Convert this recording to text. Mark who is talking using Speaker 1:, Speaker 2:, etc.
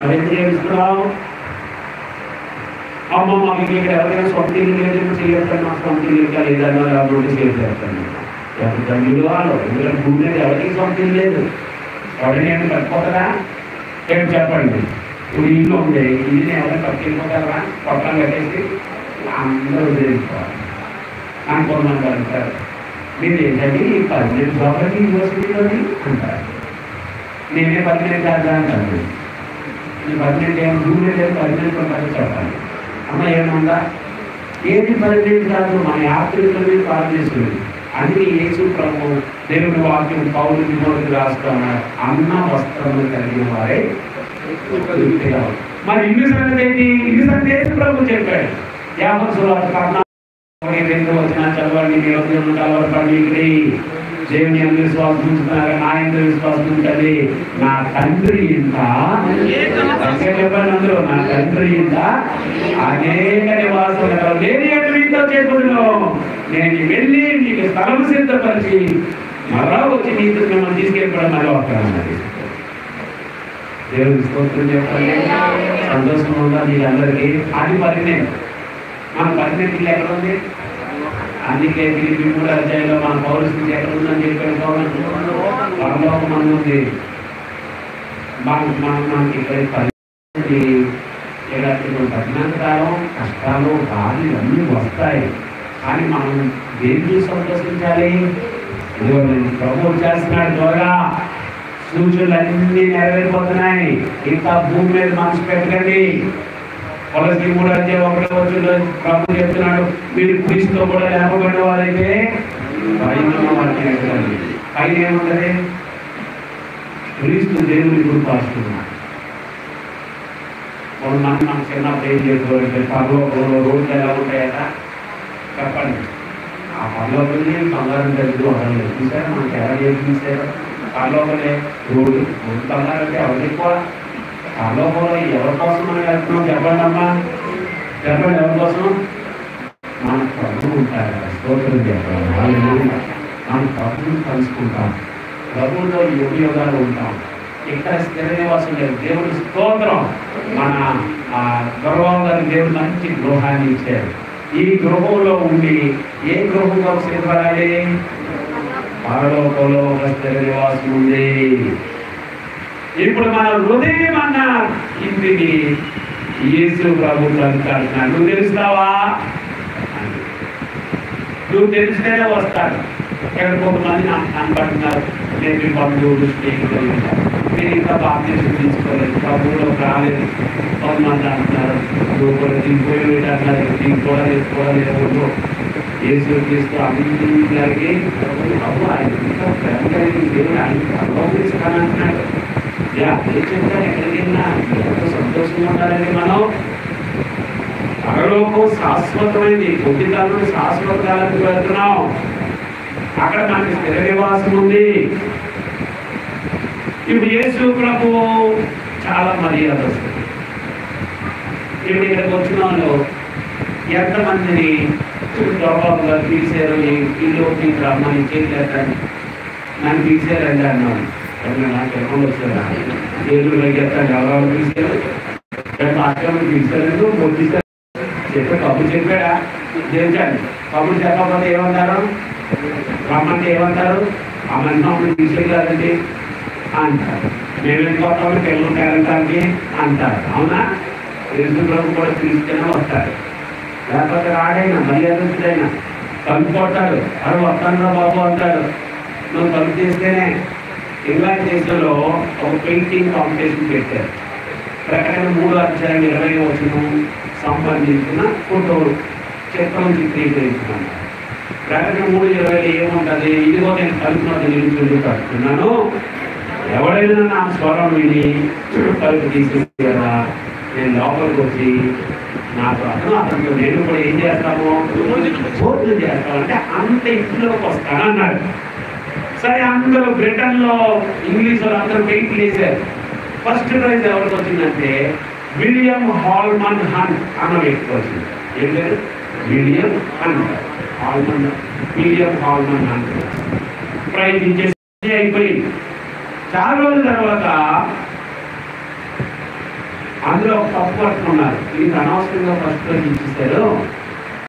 Speaker 1: మరేం చేస్తున్నావు? అమ్మ మాకు ఇక్కడ ఎవరైనా సొంత ఇల్లు లేదు చేయొద్దని మాకు సొంత ఇల్లు ఇంకా లేదన్నా నోటీస్ చేస్తాను. ఎవరు తండ్రులు వాళ్ళు ఎందుకంటే భూమి మీద ఎవరికి సొంత ఇల్లు లేదు. ఎవరైనా కట్టుకోగలరా? ఏం చెప్పండి. ఇప్పుడు ఇల్లు ఉంది, ఇల్లుని ఎవరైనా పట్టుకెళ్ళిపోగలరా? పక్కన కట్టేసి అందరూ తెలుసుకోవాలి. అనుకోమని అంటారు, మీరు ఏంటంటే 18 సంవత్సరాలకి యూనివర్సిటీలోని అంటారు. నేనే 18 కాదా అంటాను. ఈ 18 ఏమో భూమి లేదు, 18 ఉంటారు చెప్పాలి. అమ్మ ఏమన్నా ఏది 18 కాదు, మన యాత్రికులని ప్రార్థిస్తుంది. అందుకే యేసు ప్రభు దేవుని వాక్యం పౌలు విమోచన రాస్తాను, అన్న వస్త్రములు కలిగిన వారే. మరి ఇల్లు సంగతి ఏంటి? ఇల్లు సంగతి యేసు ప్రభు చెప్పాడు. 52 వచ్చిన చదవండి. మీరు కలవరపడి దేవుని ఎంత విశ్వాసం ఉంచుతున్నారు, నా ఎంత విశ్వాసం ఉంటుంది. నా తండ్రి ఇంత చెప్పండి అందరూ, నా తండ్రి ఇంత అనేక నివాసాలు లేని మీతో చేతుల్లో నేను వెళ్ళి నీకు స్థలం సిద్ధపరిచి మరలా వచ్చి నీతో మిమ్మల్ని తీసుకెళ్ళిపోవడం మరో వస్తానన్నది. దేవుని స్తోత్రం చెప్పండి. సంతోషంగా ఉందా మీకు అందరికీ? అది 18. మన 18 ఇల్లు ఎక్కడ ఉంది? అందుకే ఫిలిప్పీ 3వ అధ్యాయంలో మన పౌరస్థితి ఎక్కడ ఉందని చెప్పాడు. పరలోకం ఉంది. మనకి ఇక్కడ తగినంతకాలం కష్టాలు బాధలు అన్నీ వస్తాయి. కానీ మనం దేనికి సంతోషించాలి? ప్రభు చేస్తున్నాడు త్వరగా, సూచనలన్నీ నెరవేరిపోతున్నాయి. ఇంకా భూమి మీద మనసు పెట్టకండి. కొలసి 3వ అధ్యాయం 1వ వచనంలో ప్రభు చెప్తున్నాడు, మీరు క్రీస్తుతో కూడా లేపబడిన వారైతే పైన ఏముంటది? క్రీస్తు దేవుని గుర్తుపరుస్తున్నాడు. మనం చిన్నప్పుడు ఏం చేసుకోవాలి? పరలోకంలో రోడ్లు ఎలా ఉంటాయట చెప్పండి. ఆ పరలోకల్ని బంగారం దగ్గర వదలలేదు. చూసారా మనకి ఎలా చేశారు? పరలోకలే రోడ్డు బంగారంటే ఎవరు ఎక్కువ? పరలోకంలో ఎవరి కోసం మనం వెళ్తున్నాం చెప్పండి అమ్మా, చెప్పండి. ఎవరి కోసం? మన ప్రభువు ఉంటారు కదా. స్తోత్రం చెప్పండి. మన ప్రభువుని కలుసుకుంటాం, ప్రభువులో యుగాలు ఉంటాం. ఇక్కడ స్థిర నివాసం లేదు. దేవుడి స్తోత్రం. మన గర్వం గారి దేవుడు మంచి గృహాన్ని ఇచ్చారు. ఈ గృహంలో ఉండి ఏ గృహంలో స్థిరపడాలి? పరలోకంలో ఒక స్థిర నివాసం ఉంది. ఇప్పుడు మన హృదయం అన్న ఇంటిని యేసు ప్రభు అంటున్నాడు. నువ్వు తెలుస్తావా? నువ్వు తెలిస్తేనే వస్తాడు. ఇక్కడ కొంతమంది నాకు కనపడుతున్నారు, నేను మీ బంధువులు స్నేహితులు, మీరు ఇంకా బాప్తిజం తీసుకోలేదు, ప్రభువులో రాలేదు. కొంతమంది అంటున్నారు నువ్వు కూడా దిగిపోయి అంటున్నారు, తీసుకోలేదు. యేసు క్రీస్తు అందరికీ ప్రభు ఆయన ఇంకా ప్రేమ కలిగిన దేవుడు ఆయన అనుభవిస్తానంటున్నాడు. ఏం చెప్తాను? ఎక్కడికి వెళ్ళినా ఎంతో సంతోషంగా ఉండాలని మనం. పరలోకం శాశ్వతమైంది. కొద్ది కాలం శాశ్వత కాలానికి వెళ్తున్నాం. అక్కడ మనకి స్థిర నివాసం ఉంది. ఇప్పుడు యేసు ప్రభు చాలా మర్యాద వస్తుంది. ఇప్పుడు ఇక్కడికి వచ్చిన వాళ్ళు ఎంతమందిని దొరబాబుగా పిలిచారు, ఇల్లు మీకు రమ్మని చేయాలి, నన్ను పిలిచారండి అన్నాను. నాకు ఎక్కడ వచ్చారా? ఏళ్ళు ఎత్తాను, ఎవరెవరు పిలిచారు? ఆశ్రమం పిలిచారు, పొద్దుతారు చెప్పే కబురు చెప్పాడా? చేయించండి. కబురు చెప్పకపోతే ఏమంటారు? రమ్మంటే ఏమంటారు? అమ్మని తీసుకెళ్ళారండి అంటారు. మేము వెళ్ళిపోతామని పిల్లలు పేరంటానికి అంటారు. అవునా? యేసు ప్రభు కూడా తీసుకెళ్ళి వస్తారు. లేకపోతే రాడైనా మర్యాదైనా తలుపు కొట్టాడు. అరే వస్తాను బాబు అంటాడు. నువ్వు తలుపు చేస్తేనే. ఇంగ్లాండ్ దేశంలో ఒక పెయింటింగ్ కాంపిటీషన్ పెట్టారు. ప్రకటన 3వ అధ్యాయం 20వ వచనం సంబంధించిన ఫోటోలు చిత్రం చిత్రీకరించుకున్నాను. ప్రకటన 3:20 ఏముంటుంది? ఇదిగో నేను తలుపు నిలుచుని కట్టుకున్నాను, ఎవడైనా నా స్వరం విని తలుపు తీసుకెళ్ళా నేను లోపలికి వచ్చి నాకు అతనితో నేను కూడా ఏం చేస్తాము? భోజనం చేస్తామంటే అంత ఇంట్లోకి వస్తానన్నాడు. సరే, అందరూ బ్రిటన్లో ఇంగ్లీష్ వాళ్ళు అందరూ పెయింట్లు వేశారు. ఫస్ట్ ప్రైజ్ ఎవరికి వచ్చిందంటే విలియం హాల్మన్ హంట్ అన్న వ్యక్తి వచ్చింది. ఏం పేరు? విలియం హాల్మన్ హంట్ ప్రైజ్ ఇచ్చేసి అయిపోయింది. చాలా రోజుల తర్వాత అందులో ఒక తప్పు పట్టుకున్నారు, ఇది అనవసరంగా ఫస్ట్ రోజు ఇచ్చేసారు,